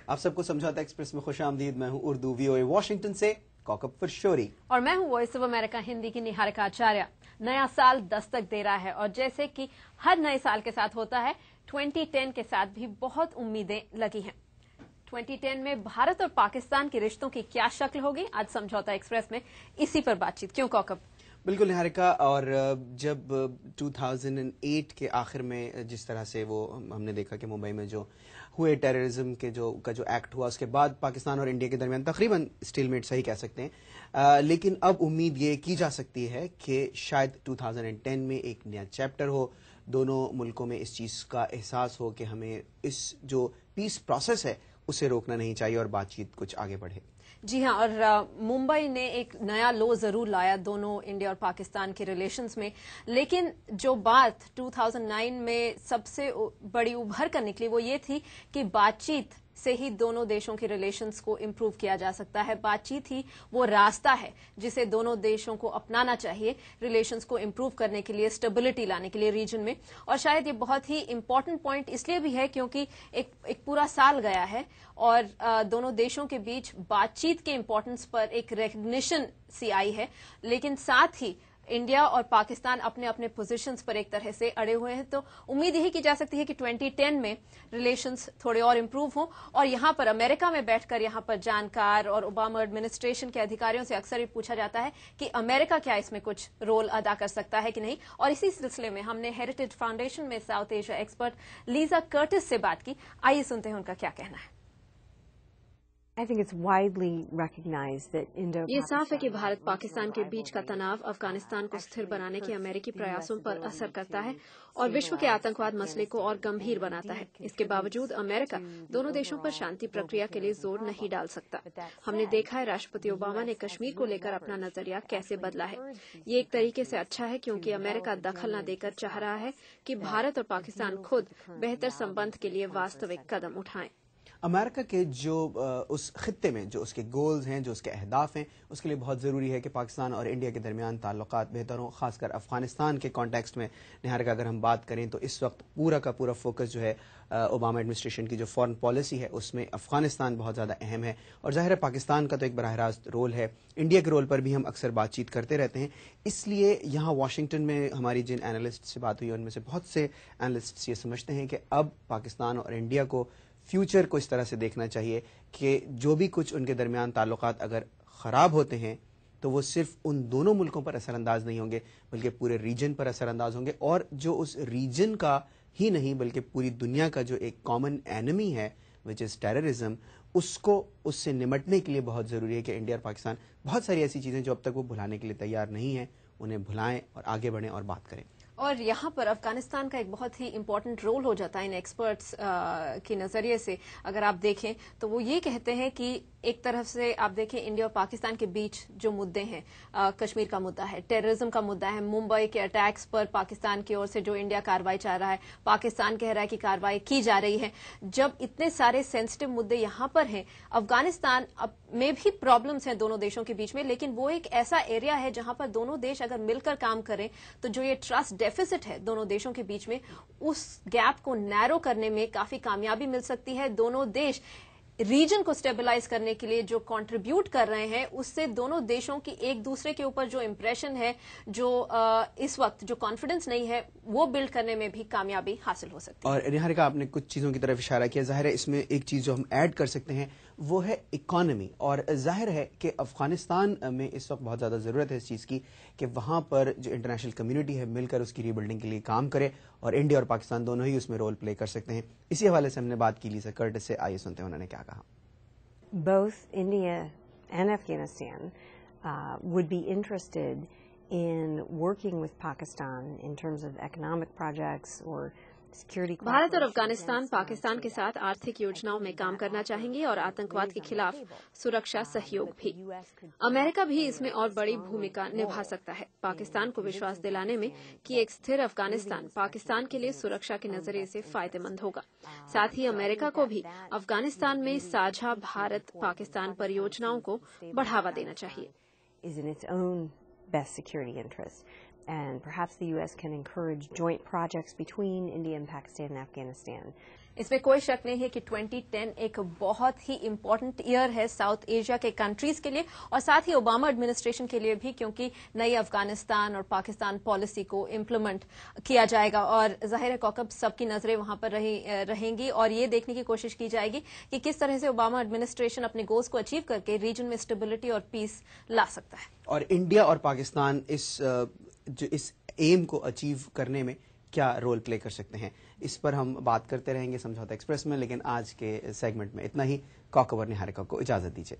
آپ سب کو سمجھوتا ایکسپریس میں خوش آمدید. میں ہوں اردو وی او اے واشنگٹن سے کوکب فرشوری اور میں ہوں وائس آف امریکہ ہندی کی نہارکا آچاریہ. نیا سال دستک دے رہا ہے اور جیسے کہ ہر نئے سال کے ساتھ ہوتا ہے 2010 کے ساتھ بھی بہت امیدیں لگی ہیں. 2010 میں بھارت اور پاکستان کے رشتوں کی کیا شکل ہوگی؟ آج سمجھوتا ایکسپریس میں اسی پر بات چیت. کیوں کوکب؟ بالکل نہارکا. اور جب 2008 کے آخر میں جس طرح سے وہ ہم نے دیکھا کہ ممبئی میں جو ہوئے ٹیررزم کے جو ایکٹ ہوا، اس کے بعد پاکستان اور انڈیا کے درمیان تقریباً اسٹیل میٹ صحیح کہہ سکتے ہیں، لیکن اب امید یہ کی جا سکتی ہے کہ شاید 2010 میں ایک نیا چیپٹر ہو. دونوں ملکوں میں اس چیز کا احساس ہو کہ ہمیں اس جو پیس پروسیس ہے اسے روکنا نہیں چاہیے اور بات چیت کچھ آگے بڑھے. جی ہاں، اور ممبئی نے ایک نیا لو ضرور لایا دونوں انڈیا اور پاکستان کے ریلیشنز میں، لیکن جو بات 2009 میں سب سے بڑی ابھر کر نکلی وہ یہ تھی کہ بات چیت سے ہی دونوں دیشوں کے ریلیشنز کو امپروو کیا جا سکتا ہے. بات چیت ہی وہ راستہ ہے جسے دونوں دیشوں کو اپنانا چاہیے ریلیشنز کو امپروو کرنے کے لیے، اسٹیبلٹی لانے کے لیے ریجن میں. اور شاید یہ بہت ہی امپورٹنٹ پوائنٹ اس لیے بھی ہے کیونکہ ایک پورا سال گیا ہے اور دونوں دیشوں کے بیچ بات چیت کے امپورٹنس پر ایک ریکگنیشن سی آئی ہے، لیکن ساتھ ہی انڈیا اور پاکستان اپنے اپنے پوزیشنز پر ایک طرح سے اڑے ہوئے ہیں. تو امید یہی کی جا سکتی ہے کہ 2010 میں ریلیشنز تھوڑے اور امپروو ہوں. اور یہاں پر امریکہ میں بیٹھ کر یہاں پر جانکار اور اوباما ایڈمنسٹریشن کے ادھیکاریوں سے اکثر یہ پوچھا جاتا ہے کہ امریکہ کیا اس میں کچھ رول ادا کر سکتا ہے کہ نہیں. اور اسی سلسلے میں ہم نے ہیریٹیج فاؤنڈیشن میں south Asia expert Lisa Curtis سے بات کی. آئیے سنتے ہیں ان کا کیا کہنا ہے. یہ صاف ہے کہ بھارت پاکستان کے بیچ کا تناؤ افغانستان کو استھر بنانے کے امریکی پریاسوں پر اثر کرتا ہے اور وشو کے آتنکواد مسئلے کو اور گمبھیر بناتا ہے. اس کے باوجود امریکہ دونوں دیشوں پر شانتی پرکریا کے لیے زور نہیں ڈال سکتا. ہم نے دیکھا ہے راشٹرپتی اوباما نے کشمیر کو لے کر اپنا نظریہ کیسے بدلا ہے. یہ ایک طریقے سے اچھا ہے کیونکہ امریکہ دخل نہ دے کر چاہ رہا ہے کہ بھارت اور پاکستان خود بہتر سمبند کے لیے واستوک قدم اٹھائیں. امریکہ کے جو اس خطے میں جو اس کے گولز ہیں، جو اس کے اہداف ہیں، اس کے لیے بہت ضروری ہے کہ پاکستان اور انڈیا کے درمیان تعلقات بہتر ہوں، خاص کر افغانستان کے کانٹیکسٹ میں. نہارکا اگر ہم بات کریں تو اس وقت پورا کا پورا فوکس جو ہے اوباما ایڈمنسٹریشن کی جو فارن پالیسی ہے اس میں افغانستان بہت زیادہ اہم ہے. اور ظاہر ہے پاکستان کا تو ایک براہ راست رول ہے، انڈیا کے رول پر بھی ہم اکثر بات چیت کرتے رہتے ہیں. اس لیے یہاں واشنگٹن میں ہماری جن اینالسٹ سے بات ہوئی ان میں سے بہت سے اینالسٹ یہ سمجھتے ہیں کہ اب پاکستان اور انڈیا کو فیوچر کو اس طرح سے دیکھنا چاہیے کہ جو بھی کچھ ان کے درمیان تعلقات اگر خراب ہوتے ہیں تو وہ صرف ان دونوں ملکوں پر اثر انداز نہیں ہوں گے بلکہ پورے ریجن پر اثر انداز ہوں گے. اور جو اس ریجن کا ہی نہیں بلکہ پوری دنیا کا جو ایک کامن اینمی ہے وچ از ٹیررزم، اس سے نمٹنے کے لیے بہت ضروری ہے کہ انڈیا اور پاکستان بہت ساری ایسی چیزیں جو اب تک وہ بھلانے کے لیے تیار نہیں ہیں انہیں بھلائیں اور آگے بڑھیں اور بات کریں. اور یہاں پر افغانستان کا ایک بہت ہی امپورٹنٹ رول ہو جاتا ہے ان ایکسپرٹس کے نظریے سے. اگر آپ دیکھیں تو وہ یہ کہتے ہیں کہ ایک طرف سے آپ دیکھیں انڈیا اور پاکستان کے بیچ جو مدعے ہیں، کشمیر کا مدعا ہے، ٹیررزم کا مدعا ہے، ممبئی کے اٹیکس پر پاکستان کی اور سے جو انڈیا کارروائی چاہ رہا ہے، پاکستان کہہ رہا ہے کہ کارروائی کی جا رہی ہے. جب اتنے سارے سینسٹیو مدعے یہاں پر ہیں، افغانستان میں بھی پرابلمس ہیں دونوں دیشوں کے بیچ میں، لیکن وہ ایک ایسا ایریا ہے جہاں پر دونوں دیش اگر مل کر کام کریں تو جو یہ ٹرسٹ ڈیفیسٹ ہے دونوں دیشوں کے بیچ میں، اس گیپ کو نیرو کرنے میں کافی کامیابی مل سکتی ہے. دونوں دیش ریجن کو سٹیبلائز کرنے کے لیے جو کنٹریبیوٹ کر رہے ہیں اس سے دونوں دیشوں کی ایک دوسرے کے اوپر جو امپریشن ہے، جو اس وقت جو کانفیڈنس نہیں ہے، وہ بلڈ کرنے میں بھی کامیابی حاصل ہو سکتی ہے. اور نہارکا آپ نے کچھ چیزوں کی طرف اشارہ کیا. ظاہر ہے اس میں ایک چیز جو ہم ایڈ کر سکتے ہیں وہ ہے اکانومی. اور ظاہر ہے کہ افغانستان میں اس وقت بہت زیادہ ضرورت ہے اس چیز کی کہ وہاں پر جو انٹرنیشنل کمیونٹی ہے مل کر اس کی ری بلڈنگ کے لیے کام کرے، اور انڈیا اور پاکستان دونوں ہی اس میں رول پلے کر سکتے ہیں. اسی حوالے سے ہم نے بات کی لیزا کرٹس سے. آئیے سنتے ہیں انہوں نے کیا کہا. Both India and Afghanistan would be interested in working with Pakistan in terms of economic projects or security. Bharat اور افغانستان پاکستان کے ساتھ آرتھک یوجناؤں میں کام کرنا چاہیں گے اور آتنکواد کے خلاف سرکشا سہیوگ بھی. امریکہ بھی اس میں اور بڑی بھومکا نبھا سکتا ہے پاکستان کو وشواس دلانے میں کہ ایک استھر افغانستان پاکستان کے لیے سرکشا کے نظریے سے فائدہ مند ہوگا. ساتھ ہی امریکہ کو بھی افغانستان میں ساجھا بھارت پاکستان پریوجناؤں کو بڑھاوا دینا چاہیے. Is in its own best security interest. And perhaps the U.S. can encourage joint projects between India and Pakistan and Afghanistan. اس میں کوئی شک نہیں ہے کہ 2010 ایک بہت ہی امپورٹنٹ ایئر ہے ساؤتھ ایشیا کے کنٹریز کے لیے اور ساتھ ہی اوباما ایڈمنسٹریشن کے لیے بھی، کیونکہ نئی افغانستان اور پاکستان پالیسی کو امپلیمنٹ کیا جائے گا اور ظاہر ہے کوکب سب کی نظریں وہاں پر رہیں گی اور یہ دیکھنے کی کوشش کی جائے گی کہ کس طرح سے اوباما ایڈمنسٹریشن اپنے گولز کو اچیو کر کے ریجن میں اسٹیبلٹی اور پیس لا سکتا ہے. اور انڈیا اور پاکستان اس ایم کو اچیو کرنے میں کیا رول پلے کر سکتے ہیں، اس پر ہم بات کرتے رہیں گے سمجھوتا ایکسپریس میں، لیکن آج کے سیگمنٹ میں اتنا ہی. کوکب اور نہارکا کو اجازت دیجیے.